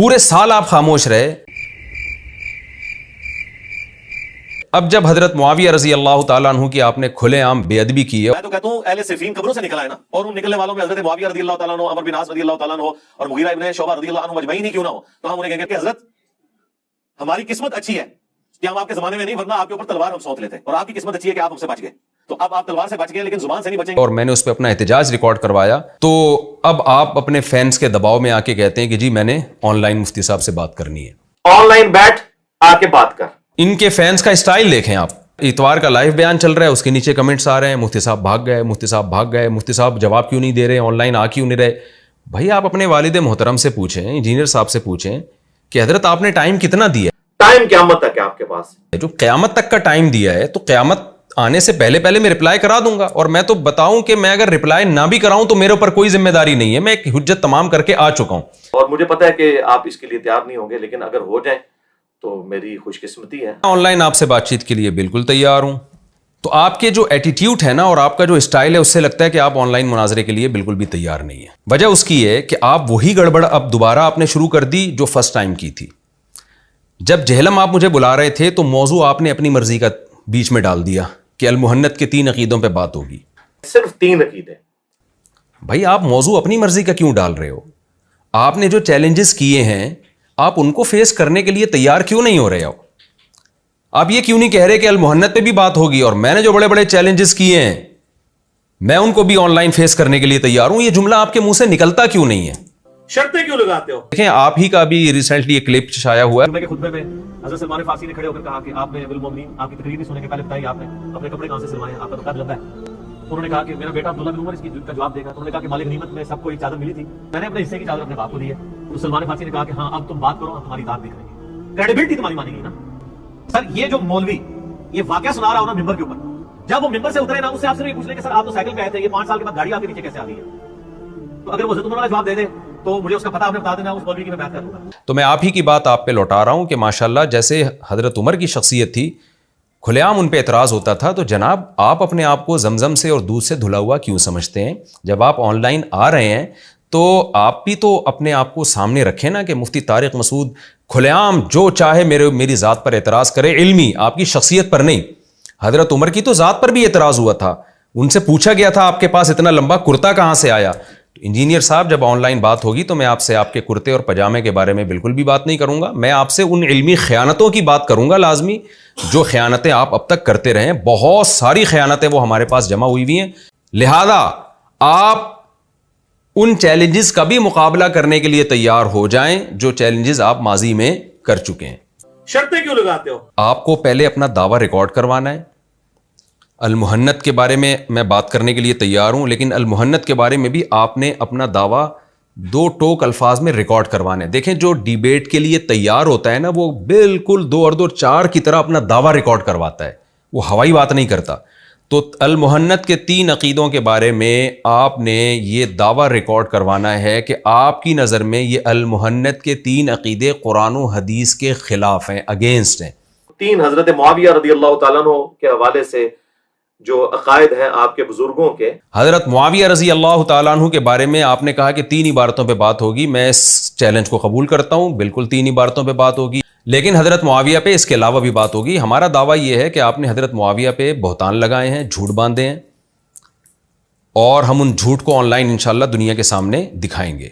पूरे साल आप खामोश रहे। अब जब हजरत मुआविया रजी अल्लाह ताला अन्हु की आपने खुलेआम बेअदबी की है, मैं तो कहता हूं अहले सिफीन कब्रों से निकला है ना, और उन निकलने वालों में हजरत मुआविया रजी अल्लाह ताला अन्हु, अमर बिन आस रजी अल्लाह ताला अन्हु और मुगीरा इब्न शुअबा रजी अल्लाह अन्हु मजमईन ही क्यों ना हो, तो हम उन्हें कहेंगे कि हजरत हमारी किस्मत अच्छी है कि हम आपके जमाने में नहीं, वरना आपके ऊपर तलवार हम सौंप लेते, और आपकी किस्मत अच्छी है कि आप हमसे बच गए। तो अब आप तलवार से बच गए लेकिन जुबान से नहीं बचेंगे। और मैंने उस पर अपना एहतजाज रिकॉर्ड करवाया, तो अब आप अपने फैंस के दबाव में आके कहते हैं कि जी मैंने ऑनलाइन मुफ्ती साहब से बात करनी है। ऑनलाइन बैठ आके बात कर। इनके फैंस का स्टाइल देखें आप। इतवार का लाइव बयान चल रहा है, उसके नीचे कमेंट्स आ रहे हैं, मुफ्ती साहब भाग गए, मुफ्ती साहब भाग गए, मुफ्ती साहब जवाब क्यों नहीं दे रहे, ऑनलाइन आ क्यों नहीं रहे। भाई आप अपने वालिद मोहतरम से पूछें, इंजीनियर साहब से पूछें कि हजरत आपने टाइम कितना दिया। टाइम क़यामत तक है आपके पास। जो क़यामत तक का टाइम दिया है, तो क़यामत आने से पहले पहले मैं रिप्लाई करा दूंगा। और मैं तो बताऊं कि मैं अगर रिप्लाई ना भी कराऊं तो मेरे ऊपर कोई जिम्मेदारी नहीं है, मैं एक हुज्जत तमाम करके आ चुका हूं। और मुझे पता है कि आप इसके लिए तैयार नहीं होंगे, लेकिन अगर हो जाए तो मेरी खुशकिस्मती है। ऑनलाइन आपसे बातचीत के लिए बिल्कुल तैयार हूं। तो आपके जो एटीट्यूड है ना और आपका जो स्टाइल है, उससे लगता है कि आप ऑनलाइन मुनाजरे के लिए बिल्कुल भी तैयार नहीं है। वजह उसकी है कि आप वही गड़बड़ अब दोबारा आपने शुरू कर दी जो फर्स्ट टाइम की थी। जब जहलम आप मुझे बुला रहे थे तो मौजू आपने अपनी मर्जी का बीच में डाल दिया कि अल-मुहन्नत के 3 अकीदों पे बात होगी। सिर्फ 3 अकीदे। भाई आप मौजू अपनी मर्जी का क्यों डाल रहे हो? आपने जो चैलेंजेस किए हैं आप उनको फेस करने के लिए तैयार क्यों नहीं हो रहे हो? आप ये क्यों नहीं कह रहे कि अल-मुहन्नत पे भी बात होगी और मैंने जो बड़े बड़े चैलेंजेस किए हैं मैं उनको भी ऑनलाइन फेस करने के लिए तैयार हूं? ये जुमला आपके मुंह से निकलता क्यों नहीं है? शर्तें क्यों लगाते हो? देखें आप ही का भी रिसेंटली एक क्लिप छाया हुआ है। के खुतबे में हज़रत सलमान फारसी ने खड़े होकर कहा कि आपने अमीरुल मोमिनीन, आपकी तकरीर नहीं सुनने के पहले बताइए आपने अपने कपड़े कहां से सिलवाए, आपका तो कद लंबा है। उन्होंने कहा कि मेरा बेटा अब्दुल्ला बिन उमर इसकी का जवाब देगा। उन्होंने कहा कि मालिक गनीमत में सबको एक चादर मिली थी, मैंने अपने हिस्से की चादर अपने बाप को दी है। तो सलमान फारसी ने कहा कि हाँ अब तुम बात करो, हम तुम्हारी दाद देख लेंगे, क्रेडिबिलिटी तुम्हारी मानेगी ना। सर ये जो मौलवी ये वाकया सुना रहा हो ना मिंबर के ऊपर, जब वो मिंबर से उतरे ना उससे आपसे पूछ ले कि सर आप तो साइकिल पे आए थे, ये 5 साल के बाद गाड़ी आपके नीचे कैसे आ गई है? तो अगर वो ज़िद वाला जवाब दे दे तो मुझे उसका पता आपने बता देना, उस मौलवी की मैं बात करूंगा। तो मैं आप ही की बात आप पे लौटा रहा हूं कि माशाल्लाह जैसे हजरत उमर की शख्सियत थी, खुलेआम उन पे एतराज़ होता था, तो जनाब आप अपने आप को जमजम से और दूध से धुला हुआ क्यों समझते हैं? जब आप ऑनलाइन आ रहे हैं तो आप भी तो अपने आप को सामने रखें ना कि मुफ्ती तारिक मसूद खुलेआम जो चाहे मेरी ज़ात पर एतराज़ करे, इल्मी आपकी शख्सियत पर नहीं। हजरत उमर की तो ज़ात पर भी एतराज़ हुआ था, उनसे पूछा गया था आपके पास इतना लंबा कुर्ता कहाँ से आया? इंजीनियर साहब जब ऑनलाइन बात होगी तो मैं आपसे आपके कुर्ते और पजामे के बारे में बिल्कुल भी बात नहीं करूंगा। मैं आपसे उन इल्मी ख़यानतों की बात करूंगा लाजमी, जो ख़यानतें आप अब तक करते रहे हैं। बहुत सारी ख़यानतें वो हमारे पास जमा हुई हुई हैं, लिहाजा आप उन चैलेंजेस का भी मुकाबला करने के लिए तैयार हो जाएं जो चैलेंजेस आप माजी में कर चुके हैं। शर्तें क्यों लगाते हो? आपको पहले अपना दावा रिकॉर्ड करवाना है। अल-मुहन्नत के बारे में मैं बात करने के लिए तैयार हूं, लेकिन अल-मुहन्नत के बारे में भी आपने अपना दावा 2 टोक अल्फाज में रिकॉर्ड करवाना है। देखें जो डिबेट के लिए तैयार होता है ना वो बिल्कुल 2 और 2 4 की तरह अपना दावा रिकॉर्ड करवाता है, वो हवाई बात नहीं करता। तो अल-मुहन्नत के 3 अकीदों के बारे में आपने ये दावा रिकॉर्ड करवाना है कि आपकी नज़र में ये अल-मुहन्नत के 3 अकीदे कुरान और हदीस के खिलाफ हैं, अगेंस्ट हैं। 3 हजरत मुआविया रज़ी अल्लाह तआला अन्हु के हवाले से जो अकायद हैं आपके बुजुर्गों के, हजरत मुआविया रजी अल्लाह ताला अन्हु के बारे में आपने कहा कि 3 इबारतों पे बात होगी। मैं इस चैलेंज को कबूल करता हूं, बिल्कुल 3 इबारतों पे बात होगी, लेकिन हजरत मुआविया पे इसके अलावा भी बात होगी। हमारा दावा यह है कि आपने हजरत मुआविया पे बहतान लगाए हैं, झूठ बांधे हैं, और हम उन झूठ को ऑनलाइन इंशाअल्लाह दुनिया के सामने दिखाएंगे।